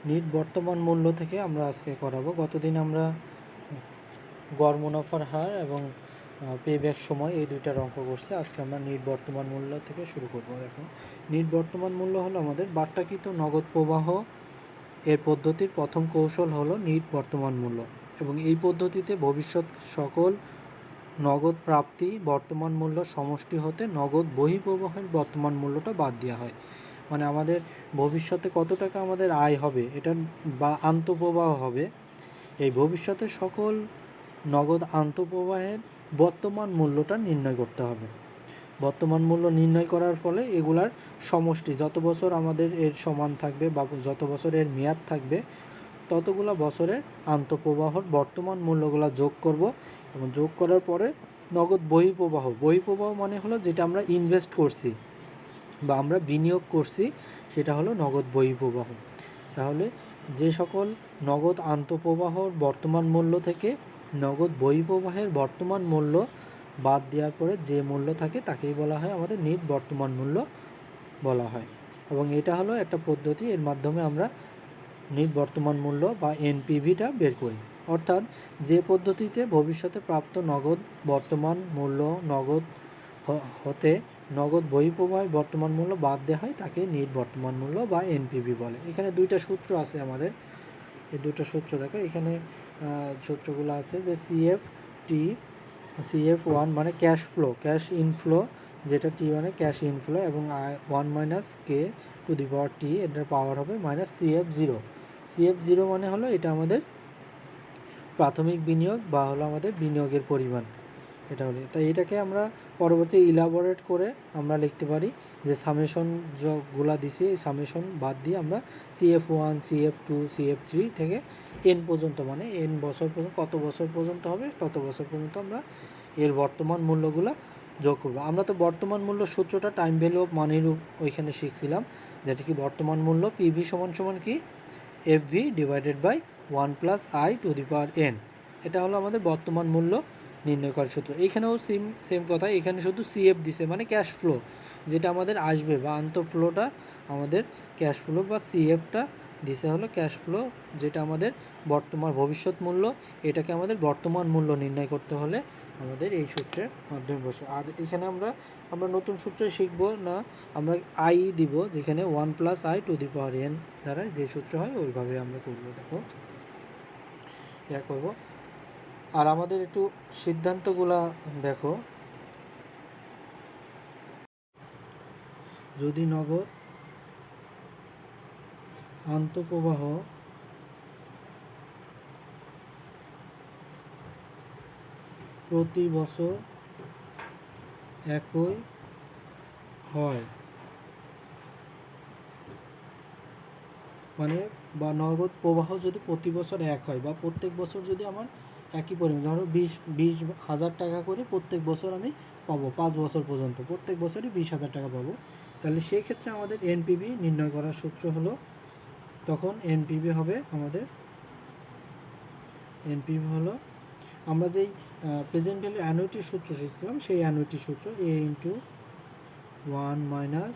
NEET বর্তমান মূল্য থেকে আমরা আজকে করাবো। গতদিন আমরা গড় মুনাফার হার এবং পেব্যাক সময় এই দুইটার অঙ্ক করছি। আজকে আমরা নিট বর্তমান মূল্য থেকে শুরু করব। দেখো, নিট বর্তমান মূল্য হলো আমাদের বাট্টাকৃত নগদ প্রবাহ এর পদ্ধতির প্রথম কৌশল হলো নিট বর্তমান মূল্য, এবং এই পদ্ধতিতে ভবিষ্যৎ সকল নগদ প্রাপ্তি বর্তমান মূল্য সমষ্টি হতে নগদ বহিঃপ্রবাহের বর্তমান মূল্যটা বাদ দেওয়া হয়। মানে আমাদের ভবিষ্যতে কত টাকা আমাদের আয় হবে এটা বা আন্তঃপ্রবাহ হবে, এই ভবিষ্যতে সকল নগদ আন্তঃপ্রবাহের বর্তমান মূল্যটা নির্ণয় করতে হবে। বর্তমান মূল্য নির্ণয় করার ফলে এগুলার সমষ্টি যত বছর আমাদের এর সমান থাকবে বা যত বছর এর মেয়াদ থাকবে ততগুলো বছরে আন্তঃপ্রবাহর বর্তমান মূল্যগুলো যোগ করব, এবং যোগ করার পরে নগদ বহিঃপ্রবাহ মানে হলো যেটা আমরা ইনভেস্ট করছি বা আমরা বিনিয়োগ করছি সেটা হলো নগদ বহিঃপ্রবাহ। তাহলে যে সকল নগদ আন্তঃপ্রবাহর বর্তমান মূল্য থেকে নগদ বহিঃপ্রবাহের বর্তমান মূল্য বাদ দেওয়ার পরে যে মূল্য থাকে তাকেই বলা হয় আমাদের নিট বর্তমান মূল্য বলা হয়। এবং এটা হলো একটা পদ্ধতি, এর মাধ্যমে আমরা নিট বর্তমান মূল্য বা এনপিভিটা বের করি। অর্থাৎ যে পদ্ধতিতে ভবিষ্যতে প্রাপ্ত নগদ বর্তমান মূল্য নগদ হতে নগদ বহিঃপ্রবাহের বর্তমান মূল্য বাদ দেওয়া হয় তাকে নিট বর্তমান মূল্য বা এনপিভি বলে। এখানে দুইটা সূত্র আছে আমাদের, এই দুটো সূত্র দেখো এখানে সূত্রগুলো আছে যে CF1 মানে ক্যাশ ফ্লো, ক্যাশ ইনফ্লো, যেটা টি মানে ক্যাশ ইনফ্লো, এবং 1 মাইনাস কে টু দি পাওয়ার টি, এটার পাওয়ার হবে মাইনাস CF0 মানে হলো এটা আমাদের প্রাথমিক বিনিয়োগ বা হলো আমাদের বিনিয়োগের পরিমাণ, এটা হলো। তাই এটাকে আমরা পরবর্তী ইলাবোরেট করে আমরা লিখতে পারি যে সামেশন যগুলা দিছি এই সামেশন বাদ দিয়ে আমরা CF1 CF2 CF3 থেকে এন পর্যন্ত, মানে এন বছর পর্যন্ত কত বছর পর্যন্ত হবে তত বছর পর্যন্ত আমরা এর বর্তমান মূল্যগুলো যোগ করবো। আমরা তো বর্তমান মূল্য সূত্রটা টাইম ভ্যালু অফ মানির ওইখানে শিখছিলাম, যেটা কি বর্তমান মূল্য পিভি সমান সমান কি FV divided by 1 plus I to the power n. এটা হলো আমাদের বর্তমান মূল্য নির্ণয় করার সূত্র। এইখানেও সেম কথা, এখানে শুধু সিএফ দিছে মানে ক্যাশ ফ্লো যেটা আমাদের আসবে বা আন্তঃফ্লোটা আমাদের ক্যাশ ফ্লো বা সিএফটা দিছে হলো ক্যাশ ফ্লো, যেটা আমাদের বর্তমান ভবিষ্যৎ মূল্য, এটাকে আমাদের বর্তমান মূল্য নির্ণয় করতে হলে আমাদের এই সূত্রের মাধ্যমে বসে। আর এখানে আমরা নতুন সূত্র শিখব না, আমরা আই দিব, যেখানে 1 plus I to the power N দ্বারা যে সূত্র হয় ওইভাবে আমরা করবো। দেখো ইয়া করবো। আর আমাদের একটু সিদ্ধান্তগুলা দেখো, যদি নগদ আন্তঃপ্রবাহ প্রতি বছর একই হয়, মানে বা নগদ প্রবাহ যদি প্রতি বছর এক হয় বা প্রত্যেক বছর যদি আমার একই পরিমাণ, ধরো 20,000 টাকা করে প্রত্যেক বছর আমি পাবো 5 বছর পর্যন্ত, প্রত্যেক বছরই 20,000 টাকা পাবো, তাহলে সেই ক্ষেত্রে আমাদের এনপিভি নির্ণয় করার সূত্র হলো, তখন এনপিভি হবে আমাদের হলো আমরা যেই প্রেজেন্ট ভ্যালু অ্যানুইটির সূত্র শিখছিলাম সেই অ্যানুইটির সূত্র এ ইন্টু 1 মাইনাস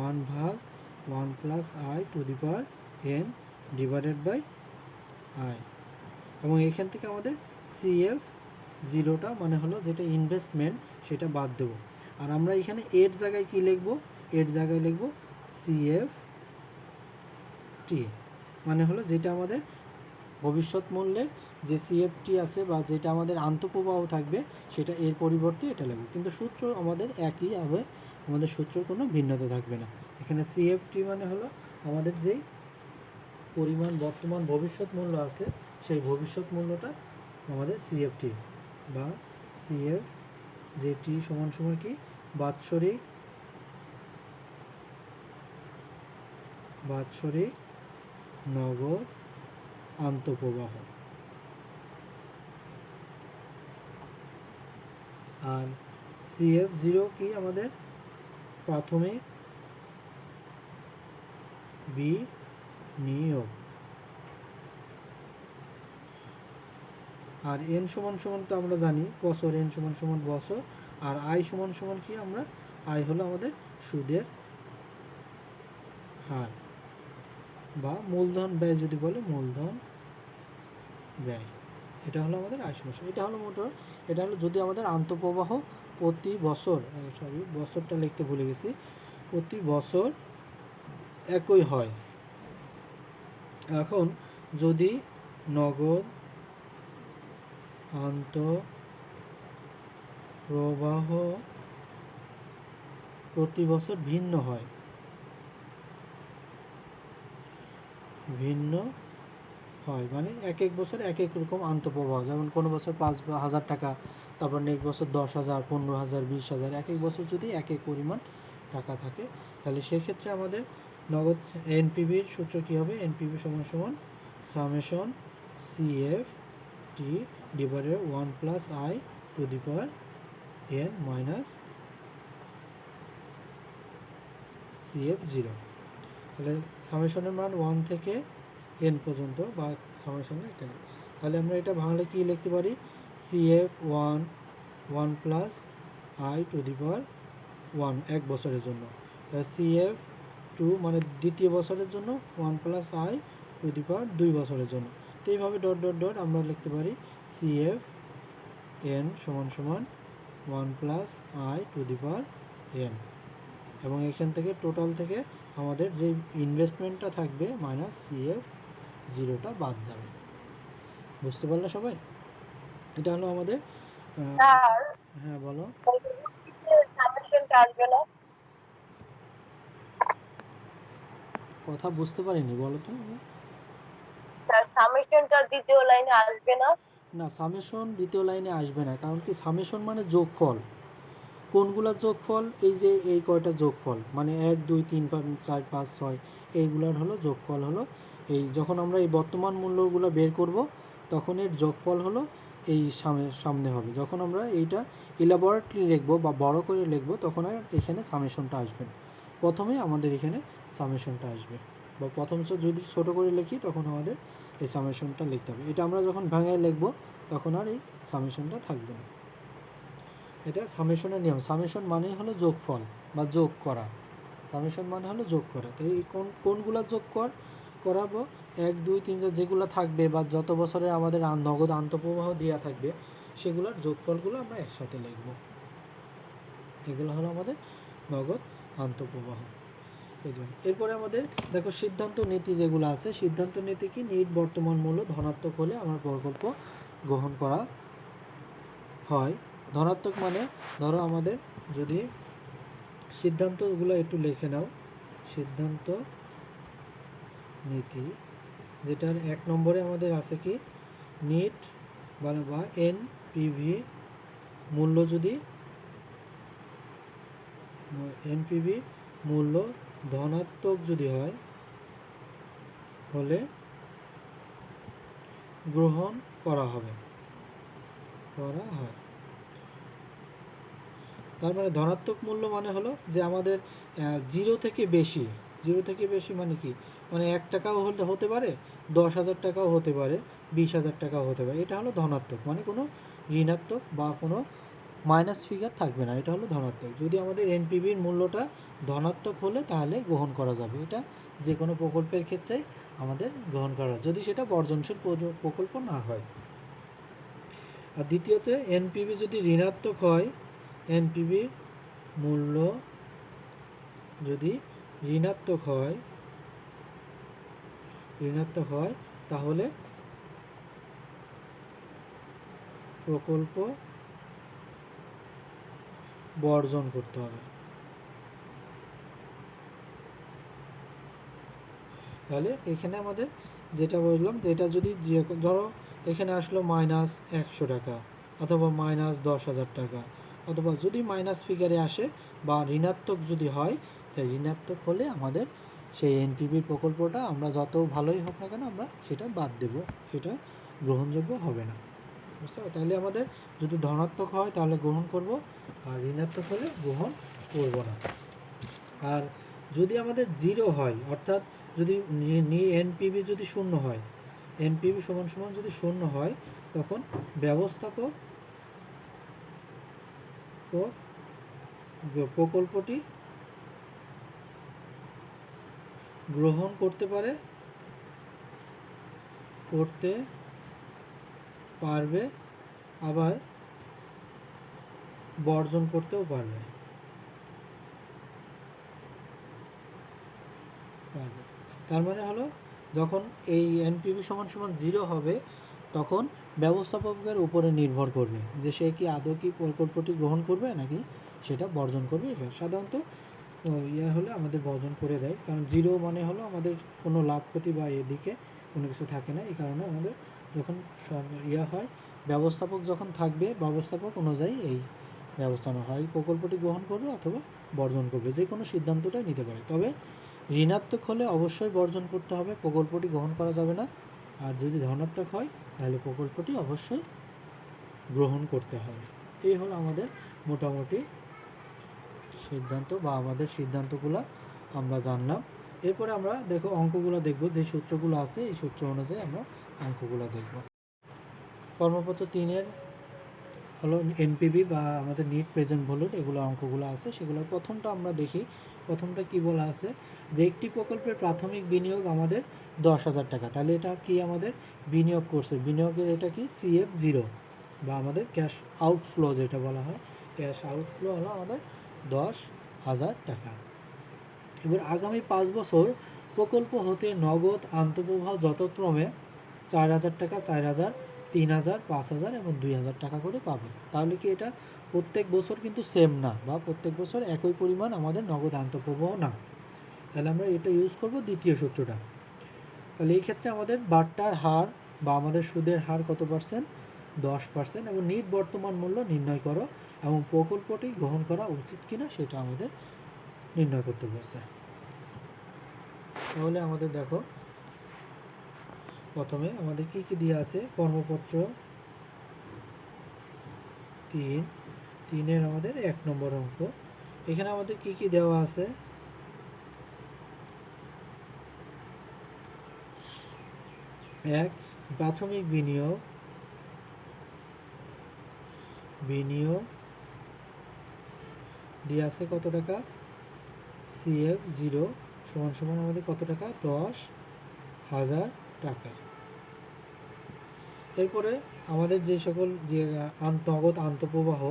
1 ভাগ 1 plus I to the power n divided by i. এবং এখান থেকে আমাদের CF0টা মানে হলো যেটা ইনভেস্টমেন্ট সেটা বাদ দেব। আর আমরা এখানে এর জায়গায় কি লিখব, এর জায়গায় লিখব CFT, মানে হলো যেটা আমাদের ভবিষ্যৎ মূল্যের যে CFT আছে বা যেটা আমাদের আন্তঃপ্রবাহ থাকবে সেটা এর পরিবর্তে এটা লাগবে, কিন্তু সূত্র আমাদের একই হবে, আমাদের সূত্রের কোনো ভিন্নতা থাকবে না। এখানে CFT মানে হলো আমাদের যেই পরিমাণ বর্তমান ভবিষ্যৎ মূল্য আছে সেই ভবিষ্যৎ মূল্যটা আমাদের CFT বা CF, যেটি সমান সমান কি বাৎসরিক নগদ আন্তঃপ্রবাহ। আর CF0 কি আমাদের প্রাথমিক বিনিয়োগ। আর এন সমান সমান তো আমরা জানি বছর, এন সমান সমান বছর, আর আই সমান সমান কি আমরা আই হলো আমাদের সুদের হার। বা মূলধন ব্যয় যদি বলে মূলধন ব্যয়। এটা হলো আমাদের আয় সমস্যা। এটা হলো এটা হলো যদি আমাদের আন্তঃপ্রবাহ প্রতি বছর, বছরটা লিখতে ভুলে গেছি, প্রতি বছর একই হয়। এখন যদি নগদ আন্তঃপ্রবাহ প্রতি বছর ভিন্ন হয়, মানে এক এক বছর এক এক রকম আন্তঃপ্রবাহ, যেমন কোনো বছর 5,000 টাকা, তারপর নেক্সট বছর 10,000, 15,000, 20,000, এক এক বছর যদি এক এক পরিমাণ টাকা থাকে, তাহলে সেক্ষেত্রে আমাদের নগদ এনপিভির সূত্র কী হবে? এনপিভি সমান সমান summation CF T divided 1 plus I to the power N minus CF zero. তাহলে সামেশনের মান 1 থেকে এন পর্যন্ত, বা সামেশনের কেন, তাহলে আমরা এটা ভাঙলে কী লিখতে পারি? CF 1 plus I to the power 1 এক বছরের জন্য, তাহলে সিএফ 2 মানে দ্বিতীয় বছরের জন্য 1 plus I to the power 2 বছরের জন্য। তো এইভাবে ডট ডট ডট আমরা লিখতে পারি সিএফ এন সমান সমান 1 plus I to the power N, এবং এখান থেকে টোটাল থেকে আমাদের যে ইনভেস্টমেন্টটা থাকবে মাইনাস সিএফ জিরোটা বাদ যাবে। বুঝতে পারলে সবাই? এটা হলো আমাদের হ্যাঁ বলো। কথা বুঝতে পারিনি, বলো তো। সামেশনটা দ্বিতীয় লাইনে আসবে না? না, সামেশন দ্বিতীয় লাইনে আসবে না, কারণ কি সামেশন মানে যোগফল। কোনগুলা যোগফল? এই যে এই কয়টা যোগফল, মানে 1 2 3 5 4 5 6 এইগুলার হলো যোগফল হলো এই। যখন আমরা এই বর্তমান মূল্যগুলো বের করব তখন এর যোগফল হলো এই সামনে হবে। যখন আমরা এইটা ইলাবোরেটলি লিখবো বা বড় করে লিখবো তখন আর এখানে সামেশনটা আসবে না, প্রথমে আমাদের এখানে সামেশনটা আসবে। বা প্রথম যদি ছোটো করে লিখি তখন আমাদের এই সামেশনটা লিখতে হবে। এটা আমরা যখন ভাঙায় লিখবো তখন আর এই সামেশনটা থাকবে না। এটা সামেশনের নিয়ম। সামেশন মানেই হলো যোগফল বা যোগ করা। সামেশন মানে হলো যোগ করা। তো এই কোনগুলো যোগ করাবো? 1 2 3 যেগুলো থাকবে বা যত বছরে আমাদের নগদ আন্তঃপ্রবাহ দেওয়া থাকবে সেগুলোর যোগফলগুলো আমরা একসাথে লিখব। এগুলো হলো আমাদের নগদ আন্তঃপ্রবাহ। এরপরে আমাদের দেখো সিদ্ধান্ত নীতি যেগুলো আছে, সিদ্ধান্ত নীতি কি? নিট বর্তমান মূল্য ধনাত্মক হলে আমার প্রকল্প গ্রহণ করা হয়। ধনাত্মক মানে ধরো আমাদের যদি সিদ্ধান্তগুলো একটু লিখে নাও। সিদ্ধান্ত নীতি যেটার 1 নম্বরে আমাদের আছে কি? নিট বা এনপিভি মূল্য, যদি এনপিভি মূল্য ধনাত্মক যদি হয় হলে গ্রহণ করা হয়। তার মানে ধনাত্মক মূল্য মানে হলো যে আমাদের 0 থেকে বেশি। 0 থেকে বেশি মানে কি? মানে 1 টাকাও হতে পারে, 10,000 টাকাও হতে পারে, 20,000 টাকাও হতে পারে। এটা হলো ধনাত্মক, মানে কোনো ঋণাত্মক বা কোনো মাইনাস ফিগার থাকবে না। এটা হলো ধনাত্মক। যদি আমাদের এনপিভির মূল্যটা ধনাত্মক হলে তাহলে গ্রহণ করা যাবে। এটা যে কোনো প্রকল্পের ক্ষেত্রেই আমাদের গ্রহণ করা, যদি সেটা বর্জনশীল প্রকল্প না হয়। আর দ্বিতীয়ত এনপিভি যদি ঋণাত্মক হয়, এনপিভির মূল্য যদি ঋণাত্মক হয় তাহলে প্রকল্প বর্জন করতে হবে। তাহলে এখানে আমাদের যেটা বললাম, যেটা যদি ধরো এখানে আসলো মাইনাস 100 টাকা অথবা মাইনাস 10,000 টাকা, অথবা যদি মাইনাস ফিগারে আসে বা ঋণাত্মক যদি হয়, তাই ঋণাত্মক হলে আমাদের সেই এনপিভি প্রকল্পটা আমরা যত ভালোই হোক না কেন আমরা সেটা বাদ দেব, সেটা গ্রহণযোগ্য হবে না। বুঝতে পারো? তাহলে আমাদের যদি ধনাত্মক হয় তাহলে গ্রহণ করব, আর ঋণাত্মক হলে গ্রহণ করব না। আর যদি আমাদের 0 হয়, অর্থাৎ যদি এনপিভি যদি 0 হয়, এনপিভি সমান সমান যদি 0 হয়, তখন ব্যবস্থাপক প্রকল্পটি গ্রহণ করতে পারে করতে পারবে, আবার বর্জন করতেও পারবে। তার মানে হলো যখন এই এনপিভি সমান সমান 0 হবে তখন ব্যবস্থাপকের উপরে নির্ভর করবে যে সে কি আদৌ কি প্রকল্পটি গ্রহণ করবে নাকি সেটা বর্জন করবে। সাধারণত হলে আমাদের বর্জন করে দেয়, কারণ 0 মানে হলো আমাদের কোনো লাভ ক্ষতি বা এদিকে কোনো কিছু থাকে না। এই কারণে আমাদের যখন হয় ব্যবস্থাপক যখন থাকবে, ব্যবস্থাপক অনুযায়ী এই ব্যবস্থা হয় প্রকল্পটি গ্রহণ করবে অথবা বর্জন করবে, যে কোনো সিদ্ধান্তটাই নিতে পারে। তবে ঋণাত্মক হলে অবশ্যই বর্জন করতে হবে, প্রকল্পটি গ্রহণ করা যাবে না। আর যদি ধনাত্মক হয় তাহলে প্রকল্পটি অবশ্যই গ্রহণ করতে হবে। এই হলো আমাদের মোটামুটি সিদ্ধান্ত বা আমাদের সিদ্ধান্তগুলো আমরা জানলাম। এরপরে আমরা দেখো অঙ্কগুলো দেখব, যে সূত্রগুলো আছে এই সূত্র অনুযায়ী আমরা অঙ্কগুলো দেখব। কর্মপত্র 3-এর হলো এনপিভি বা আমাদের নিট প্রেজেন্ট ভ্যালুর এগুলো অঙ্কগুলো আছে, সেগুলোর প্রথমটা আমরা দেখি। প্রথমটা কি বলা আছে যে একটি প্রকল্পের প্রাথমিক বিনিয়োগ আমাদের 10,000 টাকা। তাহলে এটা কি আমাদের বিনিয়োগ করছে, বিনিয়োগের এটা কি CF0 বা আমাদের ক্যাশ আউটফ্লো যেটা বলা হয়, ক্যাশ আউটফ্লো হলো আমাদের 10,000 টাকা। এবার আগামী 5 বছর প্রকল্প হতে নগদ আন্তঃপ্রবাহ যথাক্রমে 4,000 টাকা, 4,000, 3,000, 5,000 এবং 2,000 টাকা করে পাবে। তাহলে কি এটা প্রত্যেক বছর কিন্তু সেম না, বা প্রত্যেক বছর একই পরিমাণ আমাদের নগদ আন্তঃপ্রবাহ না। তাহলে আমরা এটা ইউজ করব দ্বিতীয় সূত্রটা। তাহলে এই ক্ষেত্রে আমাদের বাট্টার হার বা আমাদের সুদের হার কত পার্সেন্ট, 10%, এবং নিট বর্তমান মূল্য নির্ণয় করো এবং প্রকল্পটি গ্রহণ করা উচিত কিনা সেটা আমাদের নির্ণয় করতে বলছে। তাহলে আমাদের দেখো প্রথমে আমাদের কি কি দেওয়া আছে, কর্মপত্র 3-এর আমাদের 1 নম্বর অঙ্ক। এখানে আমাদের কি কি দেওয়া আছে, এক প্রাথমিক বিনিয়োগ দিয়ে আছে কত টাকা, CF0 সমান সমান আমাদের কত টাকা, 10,000 টাকা। এরপরে আমাদের যে সকল যে নগদ আন্তঃপ্রবাহ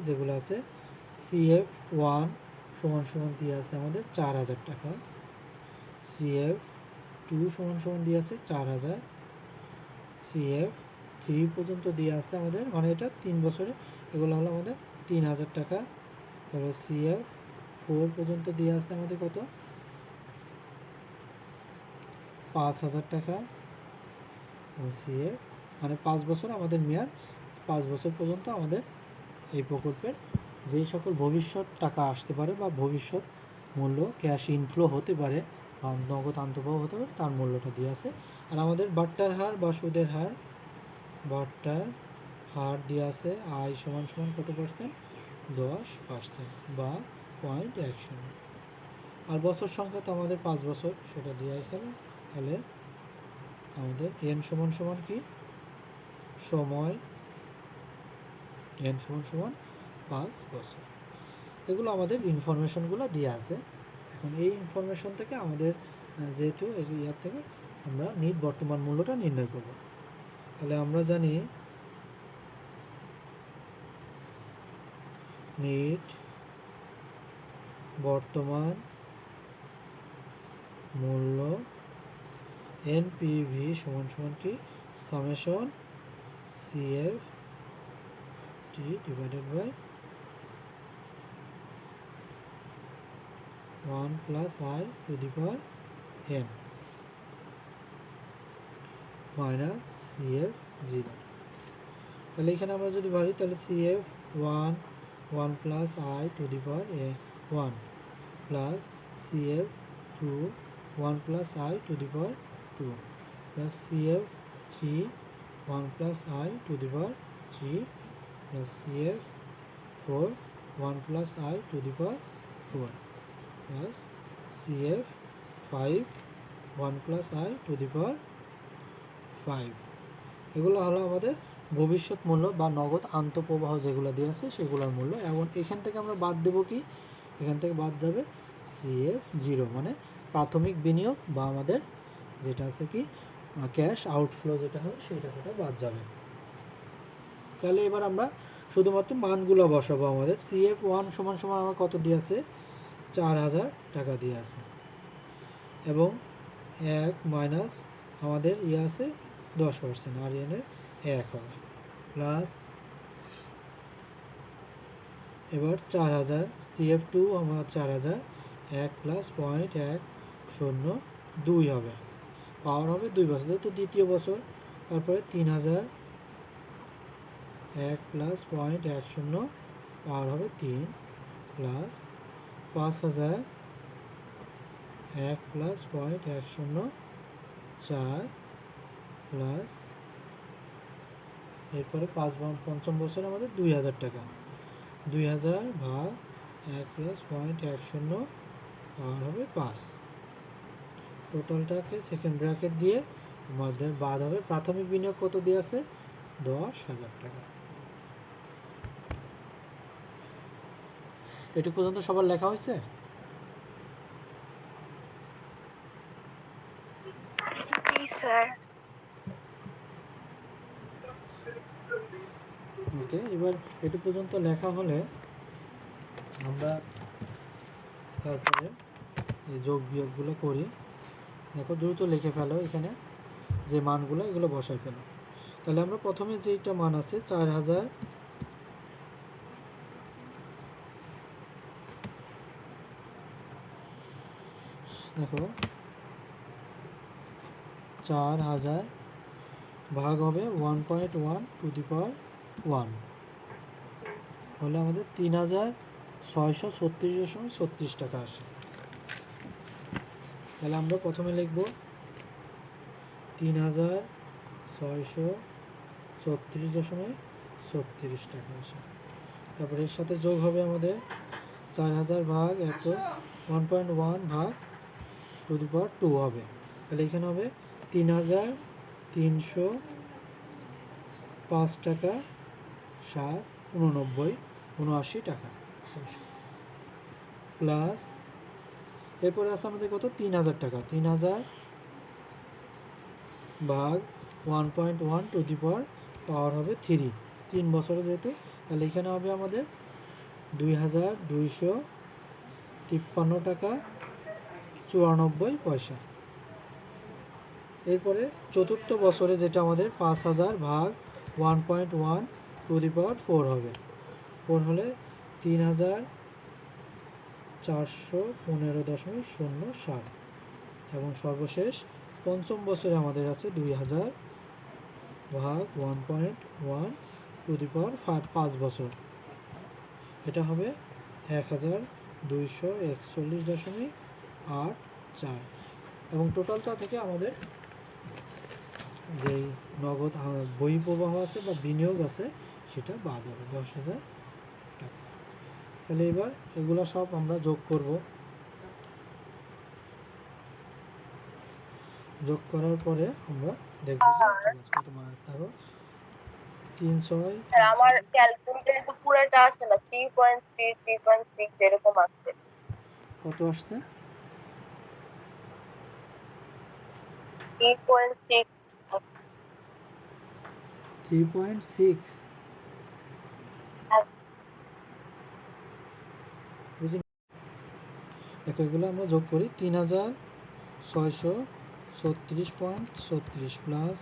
যেগুলো আছে, CF1 সমান সমান দিয়ে আছে আমাদের 4,000 টাকা, CF2 সমান সমান দিয়ে আছে 4,000, CF3 পর্যন্ত দিয়ে আছে আমাদের, মানে এটা 3 বছরে, এগুলো হলো আমাদের 3,000 টাকা। তারপরে CF4 পর্যন্ত দিয়ে আছে আমাদের কত, 5,000 টাকা। CF মানে 5 বছর আমাদের মেয়াদ, 5 বছর পর্যন্ত আমাদের এই প্রকল্পের যেই সকল ভবিষ্যৎ টাকা আসতে পারে বা ভবিষ্যৎ মূল্য ক্যাশ ইনফ্লো হতে পারে বা নগদ আন্তঃপ্রবাহ হতে পারে তার মূল্যটা দিয়ে আছে। আর আমাদের বাট্টার হার বা সুদের হার, বাট্টার হার দিয়ে আছে আয় সমান সমান কত পার্সেন্ট, 10% বা 0.10। আর বছর সংখ্যা তো আমাদের 5 বছর, সেটা দিয়ে এখানে। তাহলে আমাদের n সমান সমান কি, সময় n সমান সমান 5 বছর। এগুলো আমাদের ইনফরমেশনগুলো দিয়ে আছে। এখন এই ইনফরমেশন থেকে আমাদের যেহেতু ইয়ার থেকে আমরা নিট বর্তমান মূল্যটা নির্ণয় করব। তাহলে আমরা জানি নিট বর্তমান মূল্য এনপিভি সমান সমান কি, summation CF divided by 1 plus I to the power n minus CF0। তাহলে এখানে আমরা যদি ভাবি তাহলে CF1 1 plus I to the power 1 plus CF2 1 plus I to the power 2 plus CF3 1 plus I to the power 3 plus CF4 1 plus I to the power 4 plus CF5 1 plus I to the power 5। এগুলো হলো আমাদের ভবিষ্যৎ মূল্য বা নগদ আন্তঃপ্রবাহ যেগুলো দিয়ে আছে সেগুলোর মূল্য। এবং এখান থেকে আমরা বাদ দেব কি, এখান থেকে বাদ যাবে CF 0 মানে প্রাথমিক বিনিয়োগ বা আমাদের যেটা আছে কি ক্যাশ আউটফ্লো যেটা হবে সেই টাকাটা বাদ যাবে। তাহলে এবার আমরা শুধুমাত্র মানগুলো বসাবো। আমাদের CF1 সমান সমান আমার কত দিয়ে আছে, 4000 টাকা দিয়ে আছে, এবং 1 মাইনাস আমাদের আছে 10%, আর এর 1 হবে, প্লাস এবার 4000 CF2 আমার 4000, 1 প্লাস 0.102 হবে, পাওয়ার হবে 2 বছর, তো দ্বিতীয় বছর। তারপরে 3000, 1 প্লাস 0.10 পাওয়ার হবে 3, প্লাস 5000, 1 প্লাস 0.104, প্লাস এরপরে পঞ্চম বছরে আমাদের 2000 টাকা, 2000 ভাগ 1 প্লাস 0.10 পাওয়ার হবে 5। টোটালটাকে সেকেন্ড ব্র্যাকেট দিয়ে আমাদের বাদ হবে প্রাথমিক বিনিয়োগ কত দিয়ে আছে, 10,000 টাকা। এটুকু পর্যন্ত সবার লেখা হয়েছে? জি স্যার। ওকে, এবার এটুকু পর্যন্ত লেখা হলে আমরা তারপরে এই যোগ বিয়োগগুলো করি। দেখো দ্রুত লিখে ফেলো, এখানে যে মানগুলো এগুলো বসাই ফেলো। তাহলে আমরা প্রথমে যেটা মান আছে 4000, দেখো 4000 ভাগ হবে 1.1 টু দি পাওয়ার 1, হলে আমাদের 3636.36 টাকা আসে। তাহলে আমরা প্রথমে লিখব 3636.36 টাকা আসে। তারপরে এর সাথে যোগ হবে আমাদের 4000 ভাগ 1.1 ভাগ টু দি পাওয়ার 2 হবে। তাহলে এখানে হবে 3305 টাকা 789 টাকা, প্লাস এরপরে আছে আমাদের কত, 3000 টাকা, 3000 ভাগ 1.1 টু দি পাওয়ার হবে 3 বছরে যেহেতু, তাহলে এখানে হবে আমাদের 2253 টাকা 94 পয়সা। এরপরে চতুর্থ বছরে যেটা আমাদের 5000 ভাগ 1.1 টু দি পাওয়ার 4 হবে, 4 হলে 3415.07, এবং সর্বশেষ পঞ্চম বছরে আমাদের আছে 2000 ভাগ 1.1 টু দি পাওয়ার 5 বছর, এটা হবে 1241.84, এবং টোটালটা থেকে আমাদের যেই নগদ বহিঃপ্রবাহ আছে বা বিনিয়োগ আছে সেটা বাদ হবে 10,000 টাকা। তাহলে এবার এগুলো সব আমরা যোগ করব। যোগ করার পরে আমরা দেখব যে কত মান আসবে। 300 স্যার আমার ক্যালকুলেটরে তো পুরোটা আসে না, 3.3 3.6 এরকম আসছে। কত আসছে? 3.6। 3.6, বুঝলি? দেখো এগুলো আমরা যোগ করি, 3636.36 প্লাস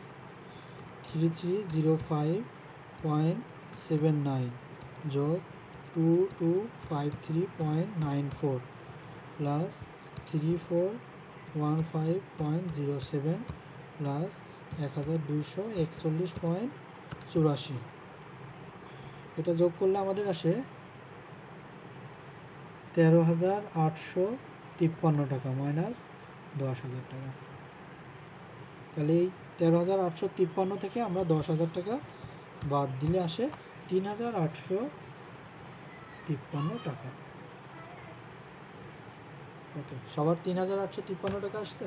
3305.79 যোগ 2253.94 প্লাস 3415.07 প্লাস 1241.84, এটা যোগ করলে আমাদের আসে 13,853 টাকা মাইনাস 10,000 টাকা। তাহলে এই 13,853 থেকে আমরা 10,000 টাকা বাদ দিলে আসে 3,853 টাকা। ওকে, সবার 3,853 টাকা আসছে।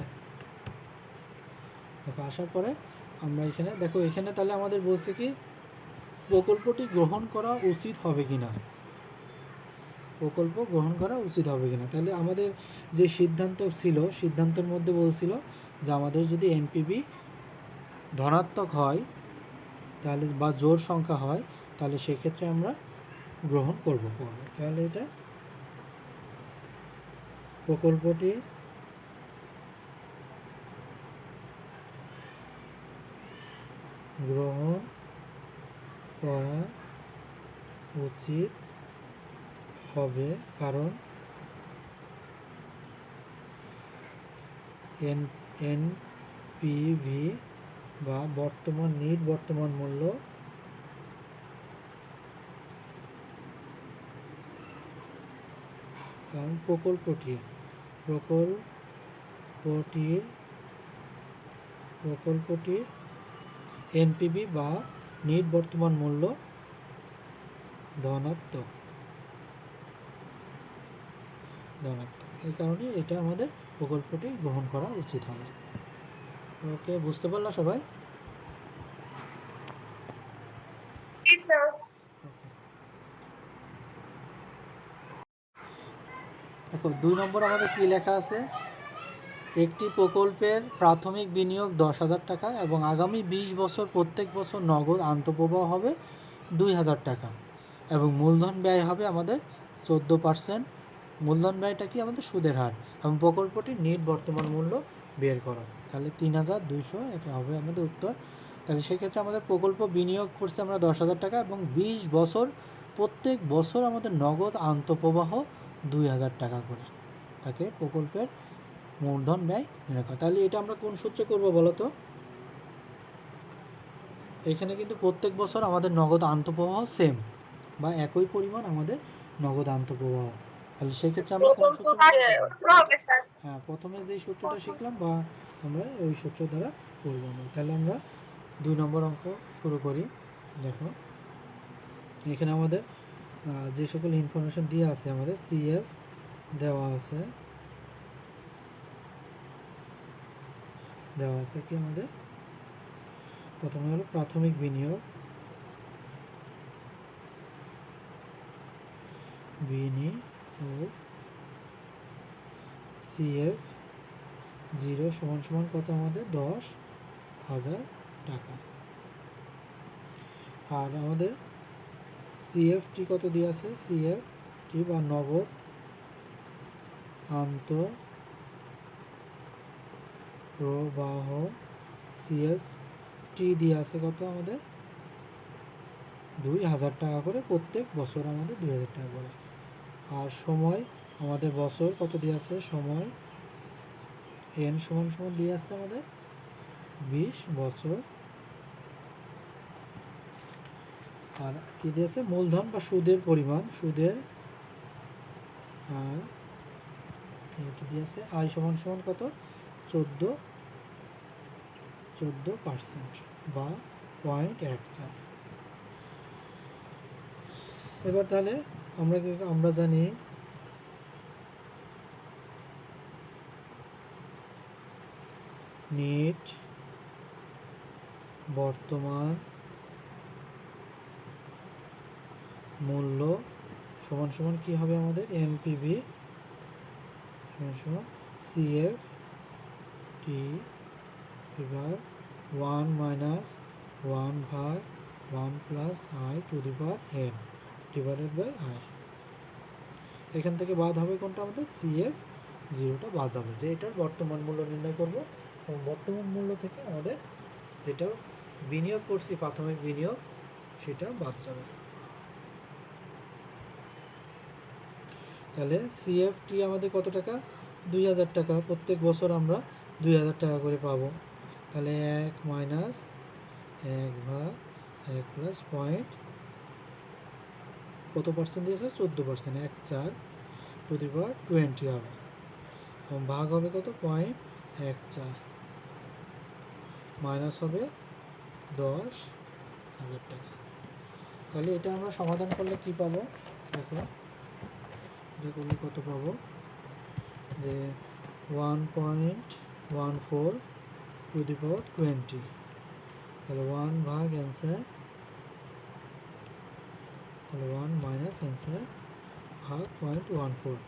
দেখো আসার পরে আমরা এখানে দেখো, এখানে তাহলে আমাদের বলছে কি প্রকল্পটি গ্রহণ করা উচিত হবে কিনা। প্রকল্প গ্রহণ করা উচিত হবে কিনা। তাহলে আমাদের যে সিদ্ধান্ত ছিল, সিদ্ধান্তের মধ্যে বলছিল যে আমাদের যদি এনপিভি ধনাত্মক হয় তাহলে বা জোড় সংখ্যা হয় তাহলে সেক্ষেত্রে আমরা গ্রহণ করব। তাহলে এটা প্রকল্পটি গ্রহণ করা উচিত হবে, কারণ এনপিভি বা বর্তমান মূল্য কারণ প্রকল্পটির এনপিভি বা নিট বর্তমান মূল্য ধনাত্মক। এই কারণে এটা আমাদের প্রকল্পটি গ্রহণ করা উচিত হবে। ওকে, বুঝতে পারলা সবাই? জি স্যার। দেখো 2 নম্বর আমাদের কি লেখা আছে, একটি প্রকল্পের প্রাথমিক বিনিয়োগ 10,000 টাকা এবং আগামী 20 বছর প্রত্যেক বছর নগদ আন্তঃপ্রবাহ হবে 2,000 টাকা এবং মূলধন ব্যয় হবে আমাদের 14%। মূলধন ব্যয়টা কি আমাদের সুদের হার এবং প্রকল্পটির নেট বর্তমান মূল্য বের করো। তাহলে 3,200 এটা হবে আমাদের উত্তর। তাহলে সেক্ষেত্রে আমাদের প্রকল্প বিনিয়োগ করছে আমরা 10,000 টাকা এবং 20 বছর প্রত্যেক বছর আমাদের নগদ আন্তঃপ্রবাহ 2,000 টাকা করে তাকে প্রকল্পের মূলধন ব্যয় নির্ণয়। তাহলে এটা আমরা কোন সূত্রে করব বলো তো? এখানে কিন্তু প্রত্যেক বছর আমাদের নগদ আন্তঃপ্রবাহ সেম বা একই পরিমাণ আমাদের নগদ আন্তঃপ্রবাহ। তাহলে সেক্ষেত্রে আমরা কোন সূত্রে? হ্যাঁ, প্রথমে যেই সূত্রটা শিখলাম বা আমরা ওই সূত্র দ্বারা করবো আমরা। তাহলে আমরা 2 নম্বর অঙ্ক শুরু করি। দেখো এখানে আমাদের যে সকল ইনফরমেশন দিয়ে আছে, আমাদের সিএফ দেওয়া আছে কি আমাদের প্রথমে হলো প্রাথমিক বিনিয়োগ সিএফ 0 সমান কত আমাদের 10,000 টাকা। আর আমাদের সিএফটি কত দিয়ে আছে, সিএফটি বা নগদ আন্তঃপ্রবাহ সিএফটি দিয়ে আছে কত আমাদের 2,000 টাকা করে, প্রত্যেক বছর আমাদের 2,000 টাকা করে। আর সময় আমাদের বছর কত দিয়ে আছে, সময় এন সমান দিয়ে আছে আমাদের 20 বছর। আর কি দিয়েছে, মূলধন বা সুদের পরিমাণ, সুদের আর এটা দিয়েছে আয় সমান কত 14% বা 0.14। এবার তাহলে আমরা জানি নেট বর্তমান মূল্য সমান কি হবে আমাদের, এনপিভি সমান সিএফ টি এবার 1 মাইনাস 1 ভাগ 1 plus I to the power n divided by i. এখান থেকে বাদ হবে কোনটা আমাদের, সিএফ 0টা বাদ হবে, যে এটার বর্তমান মূল্য নির্ণয় করব এবং বর্তমান মূল্য থেকে আমাদের যেটা বিনিয়োগ করছি প্রাথমিক বিনিয়োগ সেটা বাদ যাবে। তাহলে সিএফটি আমাদের কত টাকা, 2,000 টাকা, প্রত্যেক বছর আমরা 2,000 টাকা করে পাবো। তাহলে 1 মাইনাস 1 ভাগ 1 প্লাস পয়েন্ট কত পার্সেন্ট দিয়েছে, 14%, 1/4 টু দি পাওয়ার 20 হবে এবং ভাগ হবে কত 0.14 মাইনাস হবে 10,000 টাকা। তাহলে এটা আমরা সমাধান করলে কি পাবো, দেখো এটা করলে কত পাবো, যে 1.14 টু দি পাওয়ার 20। তাহলে 1 ভাগ অ্যান্সার, তাহলে 1 মাইনাস অ্যান্সার ভাগ 0.14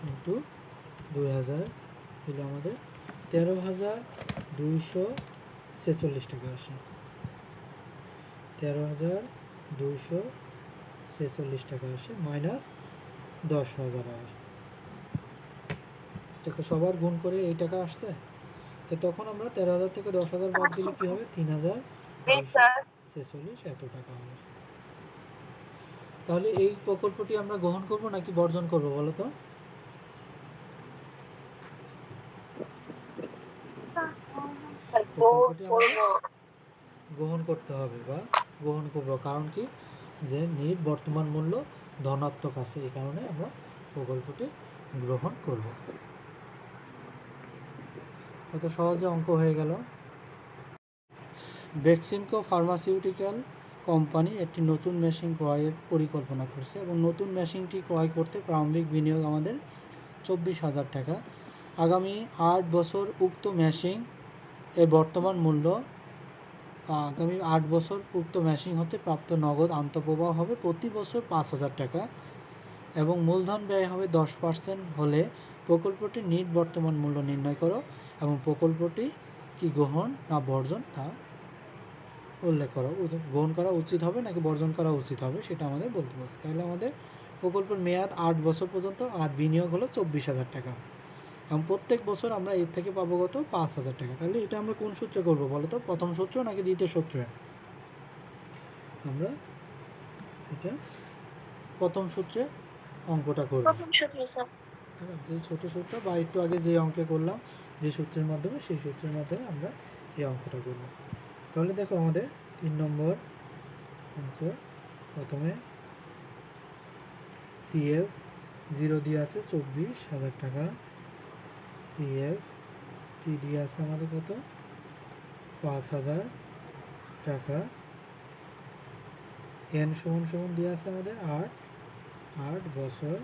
ইন্টু 2000 দিলে আমাদের 13,246 টাকা আসে। 13,246 টাকা আসে মাইনাস 10,000 আবার দেখো সবার গুণ করে এই টাকা আসছে। তো তখন আমরা 13,000 থেকে 10,000 বাদ দিলে কী হবে? জি 3,246 এত টাকা হবে। তাহলে এই প্রকল্পটি আমরা গ্রহণ করব নাকি বর্জন করব বলো তো? স্যার প্রকল্পটি আমাদের করবো। গ্রহণ করতে হবে বা গ্রহণ করব, কারণ কি যে নিট বর্তমান মূল্য ধনাত্মক আছে, এই কারণে আমরা প্রকল্পটি গ্রহণ করব। কত সহজে অঙ্ক হয়ে গেল। বেক্সিমকো ফার্মাসিউটিক্যাল কোম্পানি একটি নতুন মেশিন ক্রয়ের পরিকল্পনা করছে এবং নতুন মেশিনটি ক্রয় করতে প্রারম্ভিক বিনিয়োগ আমাদের 24,000 টাকা। আগামী 8 বছর উক্ত মেশিন এর বর্তমান মূল্য আগামী 8 বছর উক্ত মেশিন হতে প্রাপ্ত নগদ আন্তঃপ্রবাহ হবে প্রতি বছর 5,000 টাকা এবং মূলধন ব্যয় হবে 10% হলে প্রকল্পটির নিট বর্তমান মূল্য নির্ণয় করো এবং প্রকল্পটি কি গ্রহণ না বর্জন তা উল্লেখ করো। গ্রহণ করা উচিত হবে নাকি বর্জন করা উচিত হবে সেটা আমাদের বলতে বলছে। তাহলে আমাদের প্রকল্পের মেয়াদ 8 বছর পর্যন্ত আর বিনিয়োগ হলো 24,000 টাকা এবং প্রত্যেক বছর আমরা এর থেকে পাবো কত? 5,000 টাকা। তাহলে এটা আমরা কোন সূত্রে করবো বলো তো? প্রথম সূত্র নাকি দ্বিতীয় সূত্রে? আমরা এটা প্রথম সূত্রে অঙ্কটা করব। যে ছোট সূত্র বা একটু আগে যে অঙ্কে করলাম যে সূত্রের মাধ্যমে, সেই সূত্রের মাধ্যমে আমরা এই অঙ্কটা করব। তাহলে দেখো আমাদের 3 নম্বর অঙ্ক, প্রথমে CF 0 দিয়ে আছে 24,000 টাকা, CF টি দিয়ে আছে আমাদের কত? 5,000 টাকা, N সমান দিয়ে আছে আমাদের 8 বছর,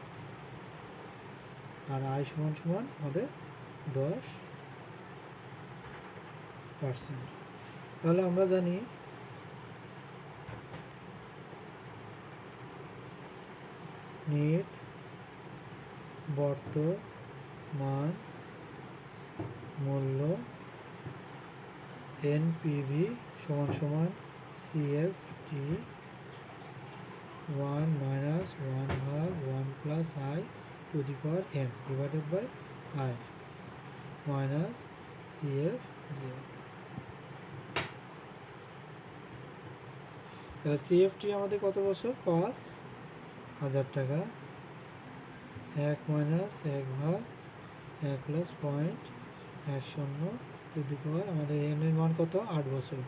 আর I সমান আমাদের 10%। তাহলে আমরা জানি নিট বর্তমান মূল্য NPV সমান CFT 1 minus 1 ভাগ 1 plus I to the power n divided by I minus CF 0। তাহলে CFT আমাদের কত বছর? 5,000 টাকা, 1 মাইনাস 1 ভাগ 1 প্লাস 0.10 টু দি পাওয়ার আমাদের n এর মান কত? 8 বছর,